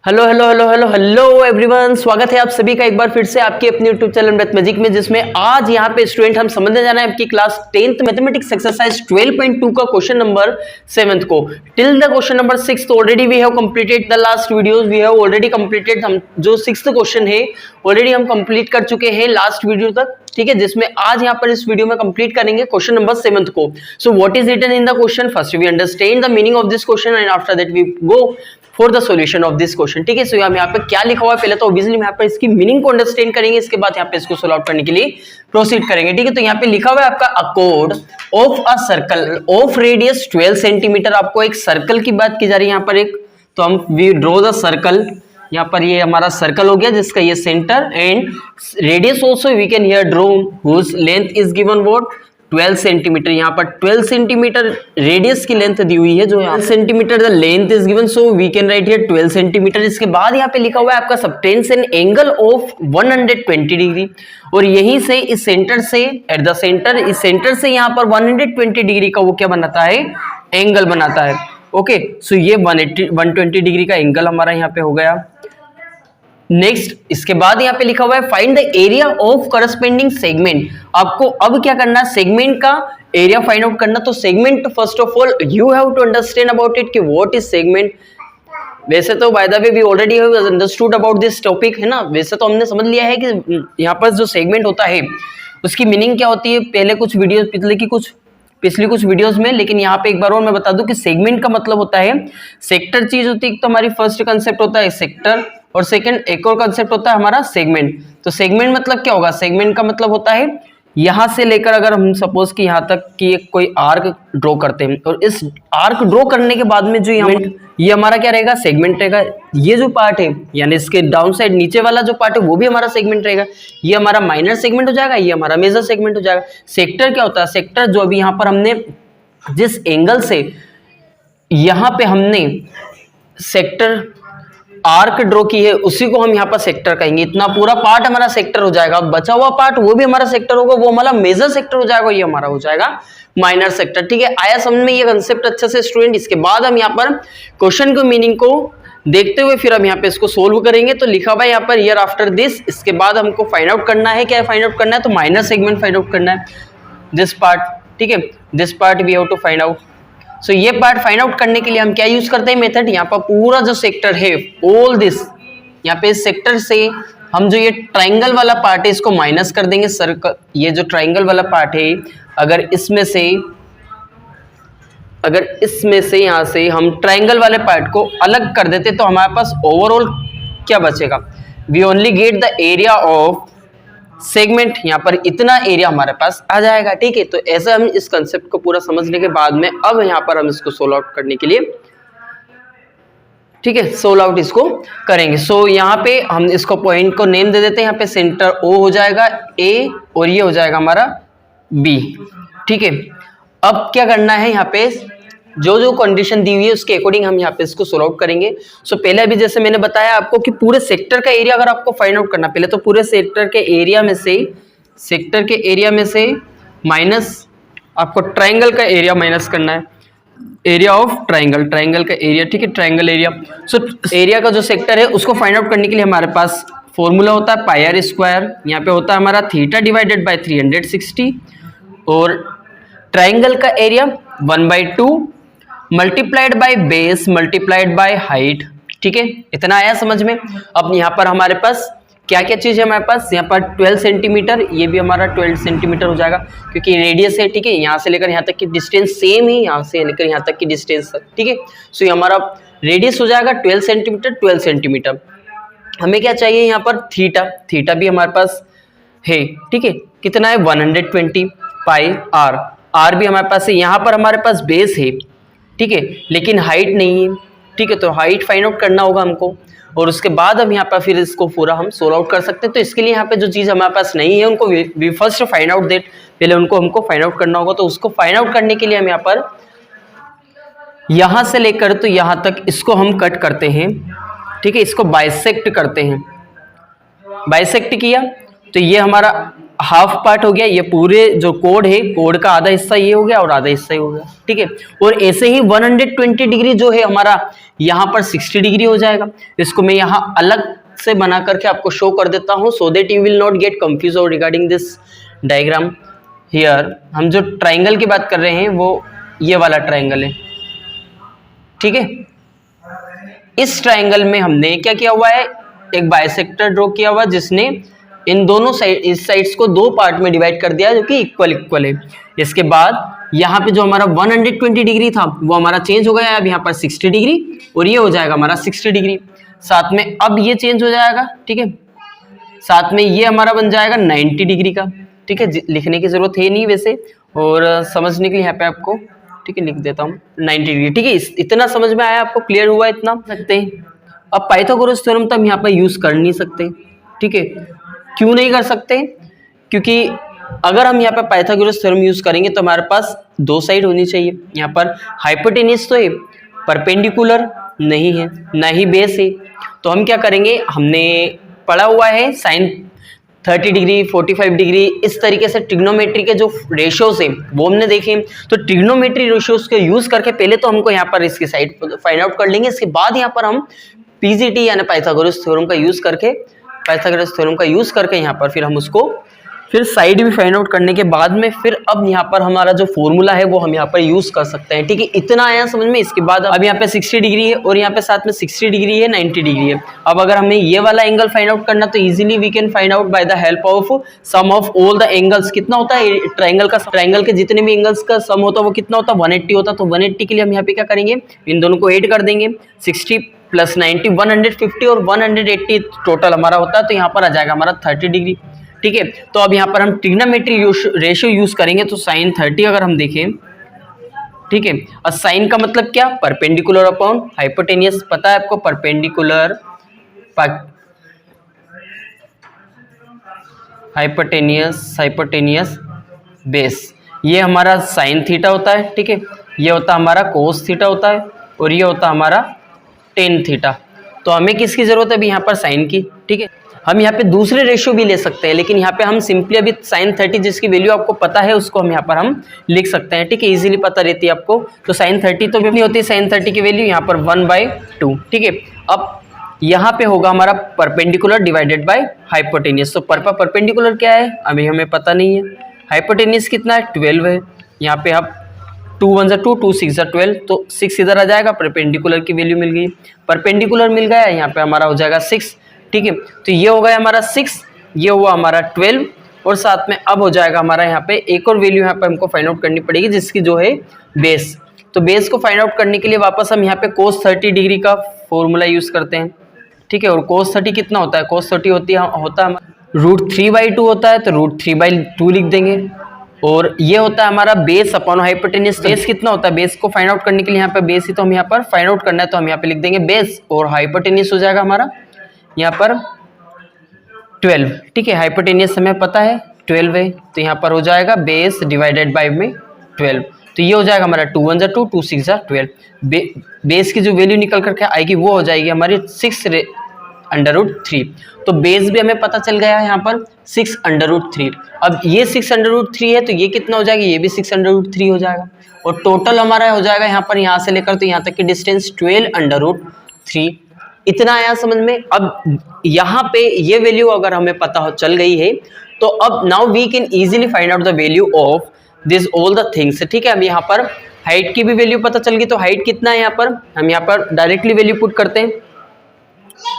Hello hello hello hello hello everyone, स्वागत है आप सभी का एक बार फिर से आपके अपने यूट्यूब चैनल मैथ मैजिक में, जिसमें आज यहाँ पे स्टूडेंट हम समझने जाना है आपकी क्लास 10th मैथमेटिक्स एक्सरसाइज 12.2 का क्वेश्चन नंबर 7th को till the question number 6 already we have completed the last videos, we have already completed. हम जो 6th क्वेश्चन है ऑलरेडी हम कंप्लीट कर चुके हैं लास्ट वीडियो तक, ठीक है, जिसमें आज यहाँ पर इस वीडियो में कंप्लीट करेंगे क्वेश्चन नंबर 7th को। So what is written in the question, first we understand the meaning of this question and after that we go for the solution of this question. ठीक है, सो हम यहाँ पे क्या लिखा हुआ है पहले तो ऑब्वियसली यहाँ पर इसकी मीनिंग को अंडरस्टैंड करेंगे, इसके बाद यहाँ पे इसको सोल्व आउट करने के लिए प्रोसीड करेंगे। ठीक है, तो यहाँ पे लिखा हुआ है आपका accord of a circle of radius 12 centimetre. आपको एक सर्कल की बात की जा रही है यहाँ पर एक, तो हम वी ड्रॉ द सर्कल। यहाँ पर ये हमारा सर्कल हो गया जिसका ये centre and radius also we can here draw whose length is given what 12 centimetre. यहाँ पर 12 सेंटीमीटर रेडियस की लेंथ दी हुई है, जो 12 centimetre the length is given, so we can write here 12 centimetre. इसके बाद यहाँ पे लिखा हुआ है आपका subtends an angle of 120 degree, और यहीं से इस सेंटर से एट द सेंटर, इस सेंटर से यहाँ पर 120 डिग्री का वो क्या बनाता है, एंगल बनाता है। ओके, सो ये 120 डिग्री का एंगल हमारा यहाँ पे हो गया। नेक्स्ट इसके बाद यहाँ पे लिखा हुआ है find the area of corresponding segment. आपको अब क्या करना है, सेगमेंट का एरिया फाइंड आउट करना। तो segment first of all you have to understand about it कि व्हाट इज सेगमेंट। वैसे तो by the way we already have understood about this topic, है ना। वैसे तो हमने समझ लिया है कि यहाँ पर जो सेगमेंट होता है उसकी मीनिंग क्या होती है पहले कुछ वीडियो पिछली कुछ वीडियोस में, लेकिन यहाँ पे एक बार और मैं बता दूं कि सेगमेंट का मतलब होता है सेक्टर चीज होती है। तो हमारी फर्स्ट कंसेप्ट होता है सेक्टर, और सेकंड एक और कंसेप्ट होता है हमारा सेगमेंट। तो सेगमेंट मतलब क्या होगा, सेगमेंट का मतलब होता है यहां से लेकर, अगर हम सपोज कि यहां तक की एक कोई आर्क ड्रॉ करते हैं, और इस आर्क ड्रॉ करने के बाद में जो ये हमारा क्या रहेगा, सेगमेंट रहेगा। ये जो पार्ट है यानी इसके डाउन साइड नीचे वाला जो पार्ट है वो भी हमारा सेगमेंट रहेगा। ये हमारा माइनर सेगमेंट हो जाएगा, ये हमारा मेजर सेगमेंट हो जाएगा। सेक्टर क्या होता है, सेक्टर जो अभी यहाँ पर हमने जिस एंगल से यहाँ पे हमने सेक्टर आर्क ड्रॉ की है उसी को हम यहाँ पर सेक्टर कहेंगे। इतना पूरा पार्ट हमारा सेक्टर हो जाएगा, बचा हुआ पार्ट वो भी हमारा सेक्टर होगा, वो हमारा मेजर सेक्टर हो जाएगा, ये हमारा हो जाएगा माइनर सेक्टर। ठीक है, आया समझ में ये कंसेप्ट अच्छे से स्टूडेंट। इसके बाद हम यहाँ पर क्वेश्चन को मीनिंग को देखते हुए फिर हम यहाँ पे इसको सोल्व करेंगे। तो लिखा हुआ है यहाँ पर हियर आफ्टर दिस, इसके बाद हमको फाइंड आउट करना है, क्या फाइंड आउट करना है, तो माइनर सेगमेंट फाइंड आउट करना है, दिस पार्ट। ठीक है, this part we have to find out. So ये पार्ट फाइंड आउट करने के लिए हम क्या यूज करते हैं मेथड, यहाँ पर पूरा जो सेक्टर है ऑल दिस, यहाँ पे इस सेक्टर से हम जो ये ट्राइंगल वाला पार्ट है इसको माइनस कर देंगे। सर्कल ये जो ट्राइंगल वाला पार्ट है अगर इसमें से यहाँ से हम ट्राइंगल वाले पार्ट को अलग कर देते तो हमारे पास ओवरऑल क्या बचेगा, we only get the area of segment. यहाँ पर इतना एरिया हमारे पास आ जाएगा। ठीक है, तो ऐसे हम इस कंसेप्ट को पूरा समझने के बाद में अब यहाँ पर हम इसको सोल्व आउट करने के लिए, ठीक है, सोल्व आउट इसको करेंगे। सो यहाँ पे हम इसको पॉइंट को नेम दे देते हैं। यहाँ पे सेंटर ओ हो जाएगा ए और ये हो जाएगा हमारा बी। ठीक है, अब क्या करना है, यहाँ पे जो जो कंडीशन दी हुई है उसके अकॉर्डिंग हम यहाँ पे इसको सोल्व आउट करेंगे। सो पहले अभी जैसे मैंने बताया आपको कि पूरे सेक्टर का एरिया अगर आपको फाइंड आउट करना, पहले तो पूरे सेक्टर के एरिया में से माइनस आपको ट्राइंगल का एरिया माइनस करना है, एरिया ऑफ ट्राइंगल का एरिया। ठीक है, ट्राइंगल एरिया। सो एरिया का जो सेक्टर है उसको फाइंड आउट करने के लिए हमारे पास फॉर्मूला होता है पाई आर स्क्वायर। यहाँ पे होता है हमारा थीटा डिवाइडेड बाय 360, और ट्राइंगल का area 1/2 multiplied by base multiplied by height. ठीक है, इतना आया समझ में। अब यहाँ पर हमारे पास क्या क्या चीज है, हमारे पास यहाँ पर 12 सेंटीमीटर, ये भी हमारा 12 सेंटीमीटर हो जाएगा क्योंकि रेडियस है। ठीक है, यहाँ से लेकर यहाँ तक की डिस्टेंस सेम ही, यहाँ से लेकर यहाँ तक की डिस्टेंस। ठीक है, सो ये हमारा रेडियस हो जाएगा 12 सेंटीमीटर। हमें क्या चाहिए यहाँ पर, थीटा भी हमारे पास है। ठीक है, कितना है 120 पाई आर भी हमारे पास है। यहाँ पर हमारे पास बेस है, ठीक है, लेकिन हाइट नहीं है। ठीक है, तो हाइट फाइंड आउट करना होगा हमको, और उसके बाद हम यहाँ पर फिर इसको पूरा हम सोल्व आउट कर सकते हैं। तो इसके लिए यहाँ पे जो चीज़ हमारे पास नहीं है उनको we first find out that, पहले उनको हमको फाइंड आउट करना होगा। तो उसको फाइंड आउट करने के लिए हम यहाँ पर यहाँ से लेकर तो यहाँ तक इसको हम कट करते हैं। ठीक है, इसको बाइसेक्ट करते हैं। बाइसेक्ट किया तो ये हमारा हाफ पार्ट हो गया, ये पूरे जो कोड है, कोड का आधा हिस्सा ये हो गया और आधा हिस्सा ये हो गया, ठीक है। और ऐसे ही 120 डिग्री जो है हमारा यहाँ पर 60 डिग्री हो जाएगा। इसको मैं यहाँ अलग से बना करके आपको शो कर देता हूँ, so that you will not get confuse और रिगार्डिंग दिस डायग्राम हियर। हम जो ट्राइंगल की बात कर रहे हैं वो ये वाला ट्राइंगल है, ठीक है। इस ट्राइंगल में हमने क्या किया हुआ है, एक बाइसेक्टर ड्रॉ किया हुआ जिसने इन दोनों साइड, इस साइड्स को दो पार्ट में डिवाइड कर दिया जो कि इक्वल इक्वल है। इसके बाद यहाँ पे जो हमारा 120 डिग्री था वो हमारा चेंज हो गया है अब यहाँ पर 60 डिग्री, और ये हो जाएगा हमारा 60 डिग्री। साथ में अब ये चेंज हो जाएगा, ठीक है। साथ में ये हमारा बन जाएगा 90 डिग्री का, ठीक है। लिखने की जरूरत है नहीं वैसे, और समझने के लिए यहाँ पे आपको, ठीक है, लिख देता हूँ 90 डिग्री, ठीक है। इतना समझ में आया आपको, क्लियर हुआ इतना सकते हैं। अब पाइथागोरस थ्योरम तो हम यहाँ पर यूज कर नहीं सकते, ठीक है। क्यों नहीं कर सकते? क्योंकि अगर हम यहाँ पर पाइथागोरस थ्योरम यूज करेंगे तो हमारे पास दो साइड होनी चाहिए। यहाँ पर हाइपोटेन्यूज तो है, परपेंडिकुलर नहीं है, ना ही बेस है। तो हम क्या करेंगे, हमने पढ़ा हुआ है साइन 30 डिग्री 45 डिग्री, इस तरीके से ट्रिग्नोमेट्री के जो रेशियोज हैं वो हमने देखे। तो ट्रिग्नोमेट्री रेशियोज को यूज करके पहले तो हमको यहाँ पर इसकी साइड फाइंड आउट कर लेंगे, इसके बाद यहाँ पर हम पीजीटी यानी पाइथागोरस थ्योरम का यूज करके यहाँ पर फिर हम उसको फिर साइड भी फाइंड आउट करने के बाद में फिर अब यहाँ पर हमारा जो फॉर्मूला है वो हम यहाँ पर यूज कर सकते हैं, ठीक है। इतना आया समझ में। इसके बाद अब यहाँ पे 60 डिग्री है और यहाँ पे साथ में 60 डिग्री है, 90 डिग्री है। अब अगर हमें ये वाला एंगल फाइंड आउट करना तो easily we can find out by the help of sum of all the angles. कितना होता है ट्राइंगल के जितने भी एंगल्स का सम होता है वो कितना होता है, 180 होता है। तो 180 के लिए हम यहाँ पे क्या करेंगे, इन दोनों को ऐड कर देंगे, 60 + 90 150 और 180 टोटल हमारा होता है। तो यहाँ पर आ जाएगा हमारा 30 डिग्री, ठीक है। तो अब यहाँ पर हम ट्रिग्नोमेट्री रेशियो यूज करेंगे तो साइन 30 अगर हम देखें, ठीक है। और साइन का मतलब क्या, परपेंडिकुलर अपॉन हाइपोटेनियस। पता है आपको, परपेंडिकुलर हाइपोटेनियस बेस, ये हमारा साइन थीटा होता है, ठीक है। ये होता हमारा कोस थीटा होता है और ये होता हमारा टेन थीटा। तो हमें किसकी जरूरत है अभी यहाँ पर, साइन की, ठीक है। हम यहाँ पे दूसरे रेशियो भी ले सकते हैं, लेकिन यहाँ पे हम सिंपली अभी साइन 30 जिसकी वैल्यू आपको पता है उसको हम यहाँ पर हम लिख सकते हैं, ठीक है। इजीली पता रहती है आपको। तो साइन 30 तो भी नहीं होती, साइन 30 की वैल्यू यहाँ पर 1/2, ठीक है। अब यहाँ पे होगा हमारा परपेंडिकुलर डिवाइडेड बाय हाइपोटेनियस। तो परपेंडिकुलर क्या है अभी हमें पता नहीं है, हाइपोटेनियस कितना है 12 है। यहाँ पे आप 2 × 1 = 2, 2 × 6 = 12, तो 6 इधर आ जाएगा, परपेंडिकुलर की वैल्यू मिल गई, परपेंडिकुलर मिल गया, यहाँ पे हमारा हो जाएगा 6, ठीक है। तो ये हो गया हमारा 6, ये हुआ हमारा 12, और साथ में अब हो जाएगा हमारा यहाँ पे एक और वैल्यू यहाँ पे हमको फाइंड आउट करनी पड़ेगी जिसकी जो है बेस। तो बेस को फाइंड आउट करने के लिए वापस हम यहाँ पे cos 30 डिग्री का फॉर्मूला यूज करते हैं, ठीक है। और cos 30 कितना होता है, cos 30 होता है √3/2 होता है, तो √3/2 लिख देंगे। और ये होता है हमारा बेस अपॉन हाइपोटेनियस। बेस कितना होता है, बेस को फाइंड आउट करने के लिए यहाँ पे बेस ही तो हम यहाँ पर फाइंड आउट करना है, तो हम यहाँ पे लिख देंगे बेस, और हाइपोटेनियस हो जाएगा हमारा यहाँ पर 12, ठीक है। हाइपोटेनियस हमें पता है 12 है, तो यहाँ पर हो जाएगा बेस डिवाइडेड बाय में 12। तो ये हो जाएगा हमारा 2 × 1 = 2, 2 × 6 = 12। बेस की जो वैल्यू निकल करके आएगी वो हो जाएगी हमारी 6√3। तो बेस भी हमें पता चल गया है यहाँ पर 6√3। अब ये 6√3 है तो ये कितना हो जाएगा, ये भी 6√3 हो जाएगा, और टोटल हमारा हो जाएगा यहाँ पर यहाँ से लेकर तो यहाँ तक की डिस्टेंस 12√3। इतना आया समझ में। अब यहाँ पे ये वैल्यू अगर हमें पता चल गई है तो अब now we can easily find out the value of this all the things, ठीक है। अब यहाँ पर हाइट की भी वैल्यू पता चल गई, तो हाइट कितना है यहाँ पर, हम यहाँ पर डायरेक्टली वैल्यू पुट करते हैं।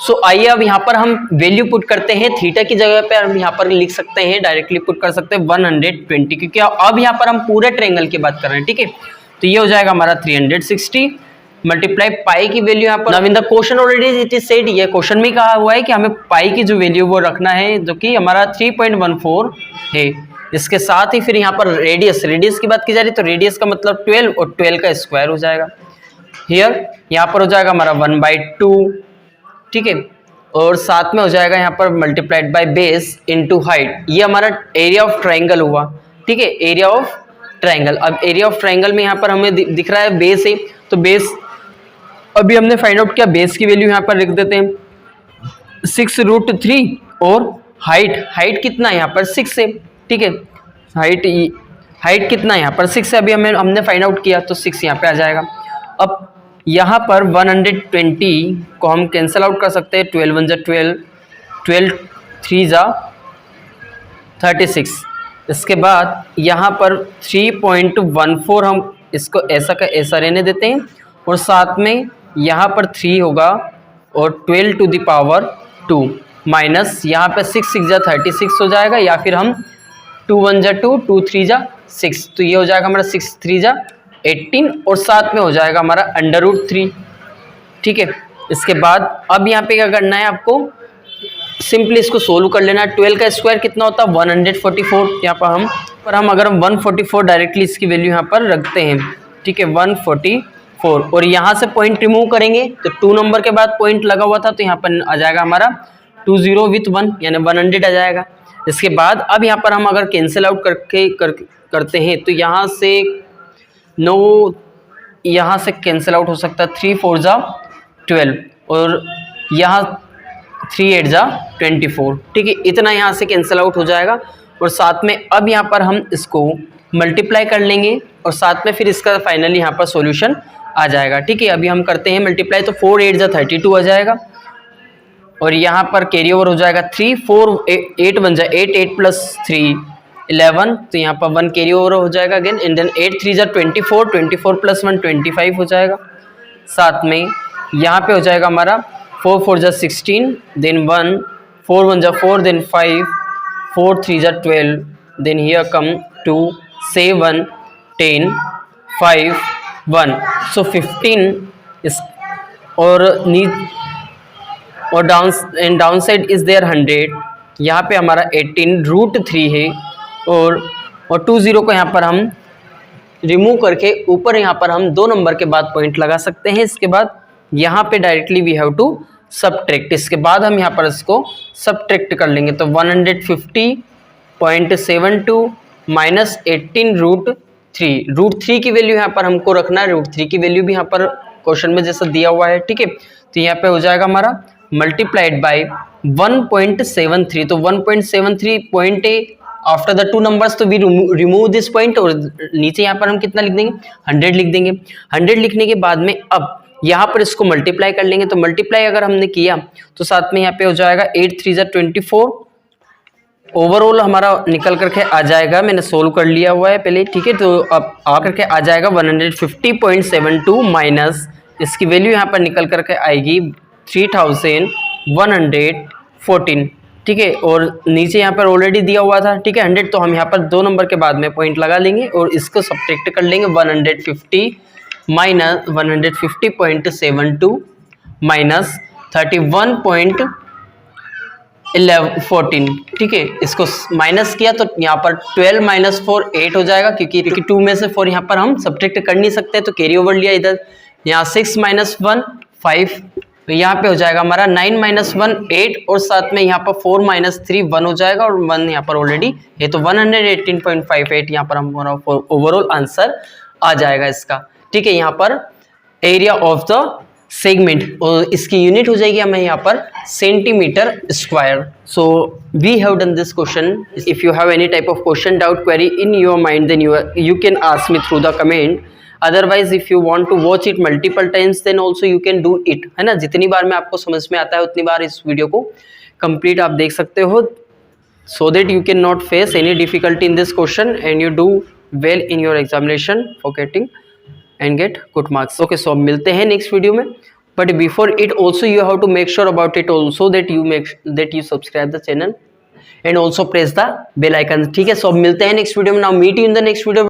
सो आइए अब यहाँ पर हम वैल्यू पुट करते हैं, थीटा की जगह पे हम यहाँ पर लिख सकते हैं, डायरेक्टली पुट कर सकते हैं 120, क्योंकि अब यहाँ पर हम पूरे ट्रायंगल की बात कर रहे हैं, ठीक है। तो ये हो जाएगा हमारा 360 मल्टीप्लाई पाई की वैल्यू यहाँ पर। Now in the question already it is said, ये क्वेश्चन में कहा हुआ है कि हमें पाई की जो वैल्यू वो रखना है जो कि हमारा 3.14 है। इसके साथ ही फिर यहाँ पर रेडियस की बात की जा रही है, तो रेडियस का मतलब 12 और 12 का स्क्वायर हो जाएगा। हियर यहाँ पर हो जाएगा हमारा 1/2, ठीक है। और साथ में हो जाएगा यहाँ पर multiplied by base into height. ये हमारा एरिया ऑफ ट्रायंगल हुआ, ठीक है, एरिया ऑफ ट्रायंगल। अब एरिया ऑफ ट्रायंगल में यहाँ पर हमें दिख रहा है बेस है, तो बेस अभी हमने फाइंड आउट किया, बेस की वैल्यू यहाँ पर लिख देते हैं 6√3 और हाइट कितना है यहाँ पर 6 है, ठीक है। हाइट कितना है यहाँ पर 6 है, अभी हमने फाइंड आउट किया तो 6 यहाँ पे आ जाएगा। अब यहाँ पर 120 को हम कैंसिल आउट कर सकते हैं, 12 1 जा 12, 12 3 जा 36। इसके बाद यहाँ पर 3.14 हम इसको ऐसा का ऐसा रहने देते हैं और साथ में यहाँ पर 3 होगा और 12 टू द पावर 2 माइनस यहाँ पे 6 6 जा 36 हो जाएगा, या फिर हम 2 1 जा 2, 2 3 जा 6, तो ये हो जाएगा हमारा 6 3 जा 18 और साथ में हो जाएगा हमारा √3, ठीक है। इसके बाद अब यहाँ पे क्या करना है आपको, सिंपली इसको सोल्व कर लेना है। 12 का स्क्वायर कितना होता है 144, यहाँ पर हम अगर 144 डायरेक्टली इसकी वैल्यू यहाँ पर रखते हैं, ठीक है 144, और यहाँ से पॉइंट रिमूव करेंगे तो 2 नंबर के बाद पॉइंट लगा हुआ था तो यहाँ पर आ जाएगा हमारा 20 विथ 1 यानी 100 आ जाएगा। इसके बाद अब यहाँ पर हम अगर कैंसिल आउट करते हैं तो यहाँ से 9 यहाँ से कैंसिल आउट हो सकता है, 3 4 जा 12 और यहाँ 3 8 जा 24, ठीक है। इतना यहाँ से कैंसिल आउट हो जाएगा और साथ में अब यहाँ पर हम इसको मल्टीप्लाई कर लेंगे और साथ में फिर इसका फाइनली यहाँ पर सॉल्यूशन आ जाएगा, ठीक है। अभी हम करते हैं मल्टीप्लाई, तो 4 8 जा 32 आ जाएगा और यहाँ पर कैरी ओवर हो जाएगा 3 4 8 1 जा 8, 8 प्लस 3 11, तो यहाँ पर 1 कैरी ओवर हो जाएगा अगेन, एंड देन 8 3 जा 24, 24 प्लस 1 25 हो जाएगा। साथ में यहाँ पे हो जाएगा हमारा 4 4 जा 16, देन 1 4 1 जा 4, देन 5 4 3 जा 12, देन हियर कम 2 7 10 5 1, सो 15 इस और डाउन साइड इज देयर 100, यहाँ पे हमारा 18 √3 है और 20 को यहाँ पर हम रिमूव करके ऊपर यहाँ पर हम 2 नंबर के बाद पॉइंट लगा सकते हैं। इसके बाद यहाँ पे directly we have to subtract, इसके बाद हम यहाँ पर इसको सबट्रैक्ट कर लेंगे तो 150.72 माइनस 18 √3 की वैल्यू यहाँ पर हमको रखना है, √3 की वैल्यू भी यहाँ पर क्वेश्चन में जैसा दिया हुआ है, ठीक है। तो यहाँ पे हो जाएगा हमारा मल्टीप्लाइड बाय 1.73, तो 1.73 पॉइंट है आफ्टर द 2 नंबर्स, तो वी रिमूव दिस पॉइंट और नीचे यहाँ पर हम कितना लिख देंगे 100 लिख देंगे। 100 लिखने के बाद में अब यहाँ पर इसको मल्टीप्लाई कर लेंगे, तो मल्टीप्लाई अगर हमने किया तो साथ में यहाँ पे हो जाएगा 8 3 जा 24, ओवरऑल हमारा निकल करके आ जाएगा, मैंने सोल्व कर लिया हुआ है पहले, ठीक है। तो अब आ करके आ जाएगा 150.72 माइनस इसकी वैल्यू यहाँ पर निकल करके आएगी 3114, ठीक है। और नीचे यहाँ पर ऑलरेडी दिया हुआ था, ठीक है 100, तो हम यहाँ पर 2 नंबर के बाद में पॉइंट लगा लेंगे और इसको सब्ट्रैक्ट कर लेंगे 150 माइनस 150.72 माइनस 31.14, ठीक है। इसको माइनस किया तो यहाँ पर 12 माइनस 4 8 हो जाएगा, क्योंकि 2 में से 4 यहाँ पर हम सब्ट्रैक्ट कर नहीं सकते तो कैरी ओवर लिया इधर। यहाँ 6 माइनस 1 5, तो यहाँ पे हो जाएगा हमारा 9 माइनस 1 8 और साथ में यहाँ पर 4 माइनस 3 1 हो जाएगा और 1 यहाँ पर ऑलरेडी है, तो 118.58 यहाँ पर हमारा ओवरऑल आंसर आ जाएगा इसका, ठीक है। यहाँ पर एरिया ऑफ द सेगमेंट और इसकी यूनिट हो जाएगी हमें यहाँ पर centimetre square. So we have done this question. If you have any type of question doubt query in your mind then you can ask me through the comment. Otherwise if you want to watch it multiple times then also you can do it, है ना। जितनी बार में आपको समझ में आता है उतनी बार इस वीडियो को कंप्लीट आप देख सकते हो, so that you can not face any difficulty in this question and you do well in your examination for getting and get good marks. Okay, so मिलते हैं नेक्स्ट वीडियो में, but before it also you have to make sure about it also that you subscribe the channel and also press the bell icon, ठीक है। so मिलते हैं next video में। now meet you in the next video.